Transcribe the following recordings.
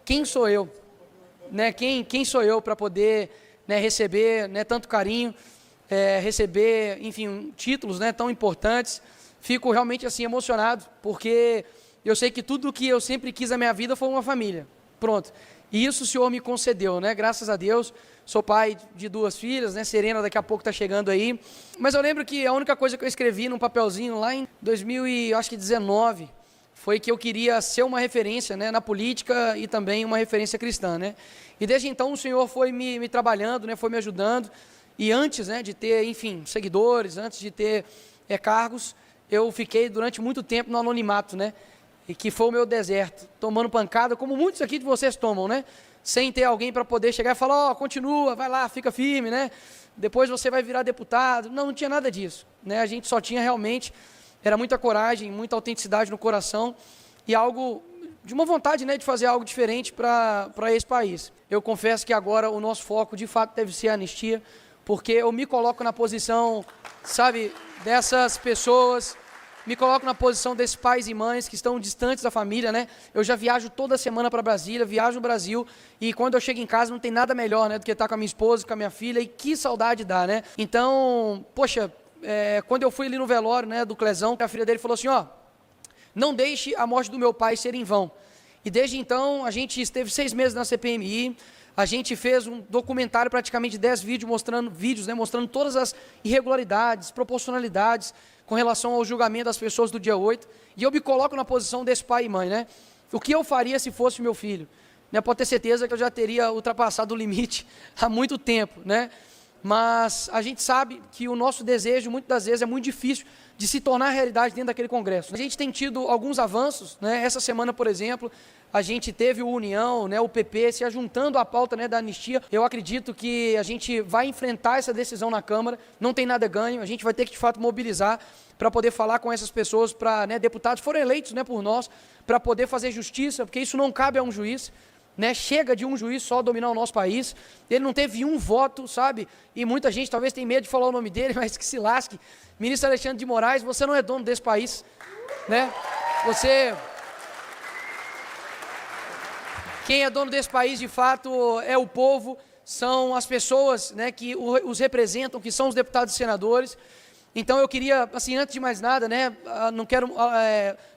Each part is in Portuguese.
quem sou eu? Né? Quem sou eu para poder, né, receber, né, tanto carinho, receber, enfim, títulos, né, tão importantes. Fico realmente assim emocionado, porque eu sei que tudo que eu sempre quis na minha vida foi uma família. Pronto. E isso o Senhor me concedeu, né? Graças a Deus. Sou pai de 2 filhas, né? Serena daqui a pouco está chegando aí. Mas eu lembro que a única coisa que eu escrevi num papelzinho lá em 2019 foi que eu queria ser uma referência, né, na política e também uma referência cristã, né? E desde então o Senhor foi me trabalhando, né? Foi me ajudando. E antes, né, de ter, enfim, seguidores, antes de ter cargos, eu fiquei durante muito tempo no anonimato, né? E que foi o meu deserto, tomando pancada, como muitos aqui de vocês tomam, né? Sem ter alguém para poder chegar e falar, continua, vai lá, fica firme, né? Depois você vai virar deputado. Não tinha nada disso, né? A gente só tinha realmente, era muita coragem, muita autenticidade no coração e algo, de uma vontade, né, de fazer algo diferente para esse país. Eu confesso que agora o nosso foco, de fato, deve ser a anistia, porque eu me coloco na posição, sabe, dessas pessoas, me coloco na posição desses pais e mães que estão distantes da família, né? Eu já viajo toda semana para Brasília, viajo no Brasil, e quando eu chego em casa não tem nada melhor, né, do que estar com a minha esposa, com a minha filha, e que saudade dá, né? Então, poxa, quando eu fui ali no velório, né, do Clezão, a filha dele falou assim, não deixe a morte do meu pai ser em vão. E desde então, a gente esteve 6 meses na CPMI, a gente fez um documentário, praticamente 10 vídeos, mostrando todas as irregularidades, proporcionalidades com relação ao julgamento das pessoas do dia 8, e eu me coloco na posição desse pai e mãe, né? O que eu faria se fosse meu filho? Né? Pode ter certeza que eu já teria ultrapassado o limite há muito tempo, né? Mas a gente sabe que o nosso desejo, muitas das vezes, é muito difícil de se tornar realidade dentro daquele congresso. A gente tem tido alguns avanços, né? Essa semana, por exemplo, a gente teve o União, né, o PP, se ajuntando à pauta, né, da anistia. Eu acredito que a gente vai enfrentar essa decisão na Câmara, não tem nada ganho, a gente vai ter que, de fato, mobilizar para poder falar com essas pessoas, para, né, deputados foram eleitos, né, por nós, para poder fazer justiça, porque isso não cabe a um juiz. Né, chega de um juiz só dominar o nosso país, ele não teve um voto, sabe, e muita gente talvez tenha medo de falar o nome dele, mas que se lasque. Ministro Alexandre de Moraes, você não é dono desse país, né, quem é dono desse país de fato é o povo, são as pessoas, né, que os representam, que são os deputados e senadores. Então eu queria, assim, antes de mais nada, né, não quero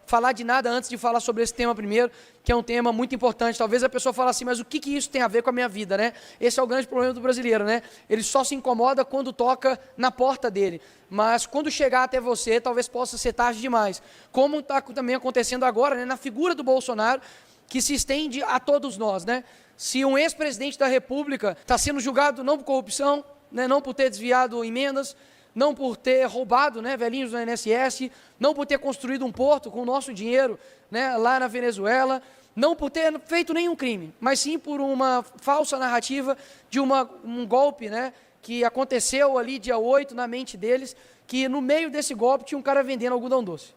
falar de nada antes de falar sobre esse tema primeiro, que é um tema muito importante. Talvez a pessoa fale assim, mas o que isso tem a ver com a minha vida, né? Esse é o grande problema do brasileiro, né? Ele só se incomoda quando toca na porta dele, mas quando chegar até você, talvez possa ser tarde demais. Como está também acontecendo agora, né, na figura do Bolsonaro, que se estende a todos nós, né? Se um ex-presidente da República está sendo julgado não por corrupção, né, não por ter desviado emendas, não por ter roubado, né, velhinhos do INSS, não por ter construído um porto com o nosso dinheiro, né, lá na Venezuela, não por ter feito nenhum crime, mas sim por uma falsa narrativa de um golpe, né, que aconteceu ali dia 8 na mente deles, que no meio desse golpe tinha um cara vendendo algodão doce.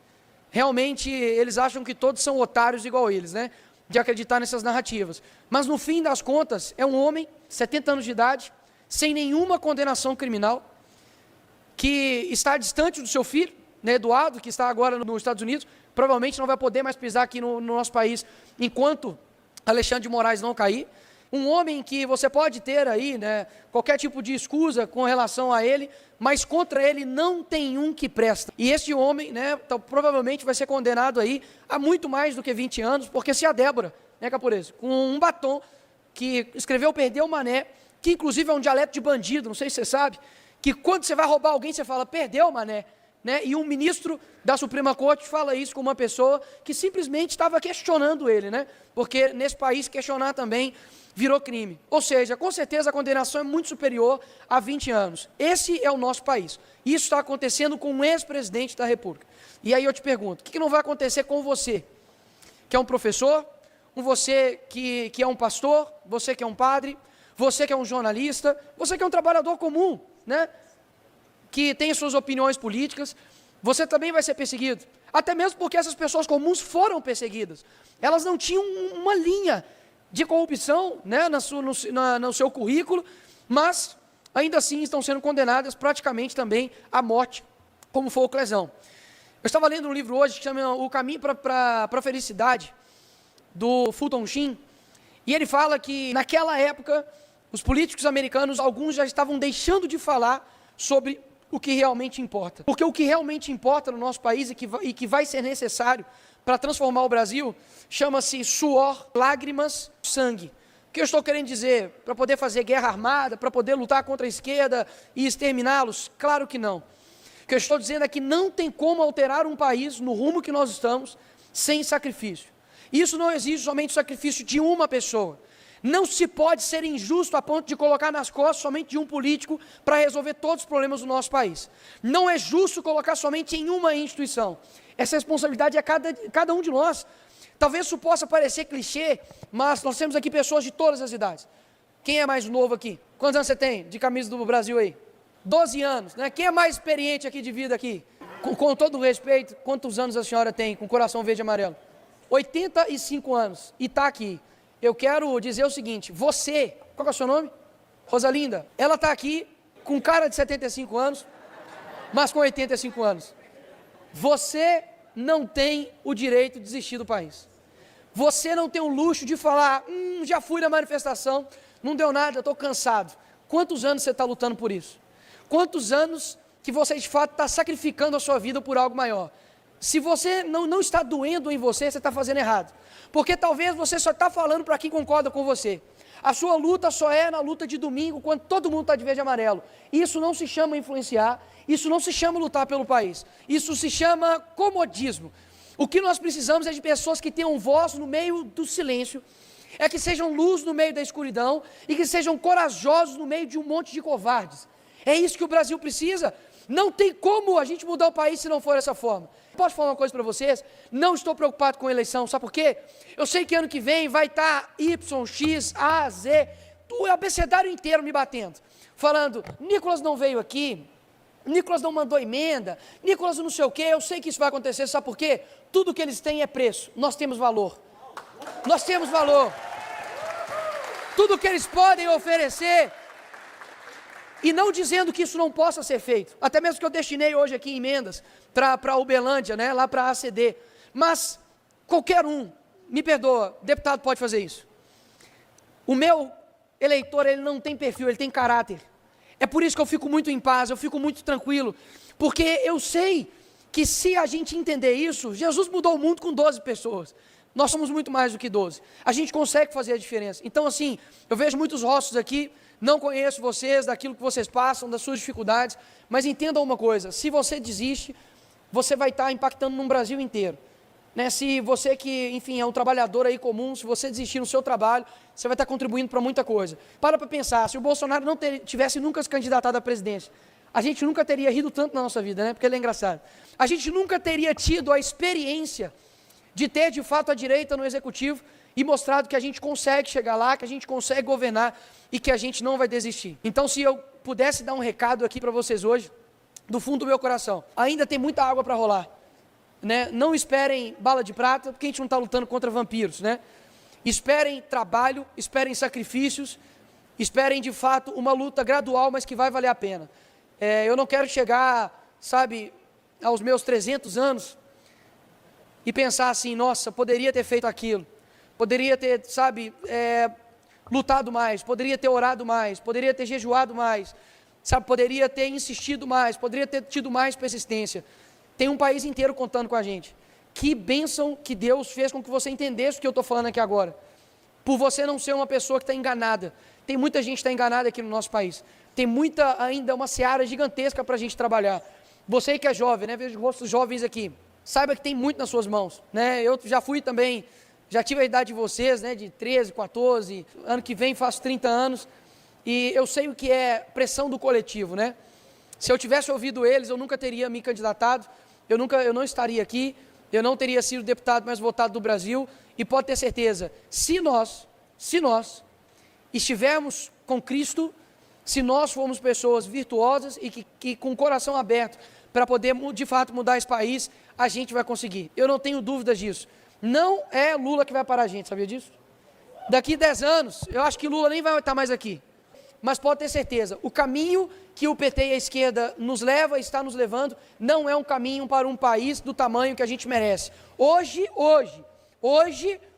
Realmente eles acham que todos são otários igual eles, né, de acreditar nessas narrativas. Mas no fim das contas é um homem, 70 anos de idade, sem nenhuma condenação criminal, que está distante do seu filho, né, Eduardo, que está agora nos Estados Unidos, provavelmente não vai poder mais pisar aqui no nosso país enquanto Alexandre de Moraes não cair. Um homem que você pode ter aí, né, qualquer tipo de escusa com relação a ele, mas contra ele não tem um que presta. E esse homem, né, provavelmente vai ser condenado aí a muito mais do que 20 anos, porque se a Débora, né, Capurese, com um batom, que escreveu Perdeu o Mané, que inclusive é um dialeto de bandido, não sei se você sabe, que quando você vai roubar alguém, você fala, perdeu o mané, né? E um ministro da Suprema Corte fala isso com uma pessoa que simplesmente estava questionando ele, né? Porque nesse país questionar também virou crime. Ou seja, com certeza a condenação é muito superior a 20 anos. Esse é o nosso país. Isso está acontecendo com um ex-presidente da República. E aí eu te pergunto, o que não vai acontecer com você, que é um professor, com você que é um pastor, você que é um padre, você que é um jornalista, você que é um trabalhador comum, né, que tem suas opiniões políticas, você também vai ser perseguido, até mesmo porque essas pessoas comuns foram perseguidas, elas não tinham uma linha de corrupção, né, no seu currículo, mas ainda assim estão sendo condenadas praticamente também à morte, como foi o Clezão. Eu estava lendo um livro hoje que chama O Caminho para a Felicidade, do Fulton Sheen, E ele fala que naquela época, os políticos americanos, alguns já estavam deixando de falar sobre o que realmente importa. Porque o que realmente importa no nosso país e que vai ser necessário para transformar o Brasil, chama-se suor, lágrimas, sangue. O que eu estou querendo dizer? Para poder fazer guerra armada, para poder lutar contra a esquerda e exterminá-los? Claro que não. O que eu estou dizendo é que não tem como alterar um país no rumo que nós estamos sem sacrifício. Isso não exige somente o sacrifício de uma pessoa. Não se pode ser injusto a ponto de colocar nas costas somente de um político para resolver todos os problemas do nosso país. Não é justo colocar somente em uma instituição. Essa responsabilidade é cada um de nós. Talvez isso possa parecer clichê, mas nós temos aqui pessoas de todas as idades. Quem é mais novo aqui? Quantos anos você tem de camisa do Brasil aí? 12 anos, né? Quem é mais experiente aqui de vida aqui? Com todo o respeito, quantos anos a senhora tem com coração verde e amarelo? 85 anos e está aqui. Eu quero dizer o seguinte, você, qual é o seu nome? Rosalinda, ela está aqui com cara de 75 anos, mas com 85 anos. Você não tem o direito de desistir do país. Você não tem o luxo de falar, já fui na manifestação, não deu nada, eu estou cansado. Quantos anos você está lutando por isso? Quantos anos que você de fato está sacrificando a sua vida por algo maior? Se você não está doendo em você, você está fazendo errado. Porque talvez você só está falando para quem concorda com você. A sua luta só é na luta de domingo, quando todo mundo está de verde e amarelo. Isso não se chama influenciar, isso não se chama lutar pelo país. Isso se chama comodismo. O que nós precisamos é de pessoas que tenham voz no meio do silêncio, é que sejam luz no meio da escuridão e que sejam corajosos no meio de um monte de covardes. É isso que o Brasil precisa. Não tem como a gente mudar o país se não for dessa forma. Posso falar uma coisa para vocês? Não estou preocupado com a eleição, sabe por quê? Eu sei que ano que vem vai estar Y, X, A, Z, o abecedário inteiro me batendo, falando, Nicolas não veio aqui, Nicolas não mandou emenda, Nicolas não sei o quê, eu sei que isso vai acontecer, sabe por quê? Tudo que eles têm é preço, nós temos valor. Nós temos valor. Tudo que eles podem oferecer. E não dizendo que isso não possa ser feito. Até mesmo que eu destinei hoje aqui emendas para Uberlândia, né, lá para a ACD. Mas qualquer um, me perdoa, deputado pode fazer isso. O meu eleitor, ele não tem perfil, ele tem caráter. É por isso que eu fico muito em paz, eu fico muito tranquilo. Porque eu sei que se a gente entender isso, Jesus mudou o mundo com 12 pessoas. Nós somos muito mais do que 12. A gente consegue fazer a diferença. Então, assim, eu vejo muitos rostos aqui, não conheço vocês, daquilo que vocês passam, das suas dificuldades, mas entendam uma coisa, se você desiste, você vai estar impactando no Brasil inteiro. Né? Se você que, enfim, é um trabalhador aí comum, se você desistir no seu trabalho, você vai estar contribuindo para muita coisa. Para pensar, se o Bolsonaro não tivesse nunca se candidatado à presidência, a gente nunca teria rido tanto na nossa vida, né? Porque ele é engraçado. A gente nunca teria tido a experiência de ter, de fato, a direita no executivo e mostrado que a gente consegue chegar lá, que a gente consegue governar e que a gente não vai desistir. Então, se eu pudesse dar um recado aqui para vocês hoje, do fundo do meu coração, ainda tem muita água para rolar. Né? Não esperem bala de prata, porque a gente não está lutando contra vampiros. Né? Esperem trabalho, esperem sacrifícios, esperem, de fato, uma luta gradual, mas que vai valer a pena. Eu não quero chegar, sabe, aos meus 300 anos e pensar assim, nossa, poderia ter feito aquilo, poderia ter, sabe, lutado mais, poderia ter orado mais, poderia ter jejuado mais, sabe, poderia ter insistido mais, poderia ter tido mais persistência. Tem um país inteiro contando com a gente. Que bênção que Deus fez com que você entendesse o que eu estou falando aqui agora. Por você não ser uma pessoa que está enganada. Tem muita gente que está enganada aqui no nosso país. Tem muita, ainda, uma seara gigantesca para a gente trabalhar. Você que é jovem, né? Vejo rostos jovens aqui. Saiba que tem muito nas suas mãos, né? Eu já fui também, já tive a idade de vocês, né? De 13, 14, ano que vem faço 30 anos. E eu sei o que é pressão do coletivo, né? Se eu tivesse ouvido eles, eu nunca teria me candidatado, eu não estaria aqui, eu não teria sido o deputado mais votado do Brasil, e pode ter certeza, se nós estivermos com Cristo, se nós formos pessoas virtuosas e que com o coração aberto para poder, de fato, mudar esse país, a gente vai conseguir. Eu não tenho dúvidas disso. Não é Lula que vai parar a gente, sabia disso? Daqui 10 anos, eu acho que Lula nem vai estar mais aqui. Mas pode ter certeza, o caminho que o PT e a esquerda nos leva, está nos levando, não é um caminho para um país do tamanho que a gente merece. Hoje,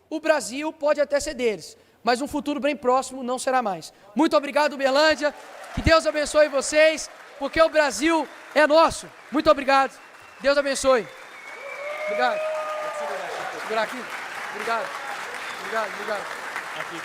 o Brasil pode até ser deles, mas um futuro bem próximo não será mais. Muito obrigado, Uberlândia. Que Deus abençoe vocês, porque o Brasil é nosso. Muito obrigado. Deus abençoe. Obrigado. Segurar aqui. Obrigado. Obrigado.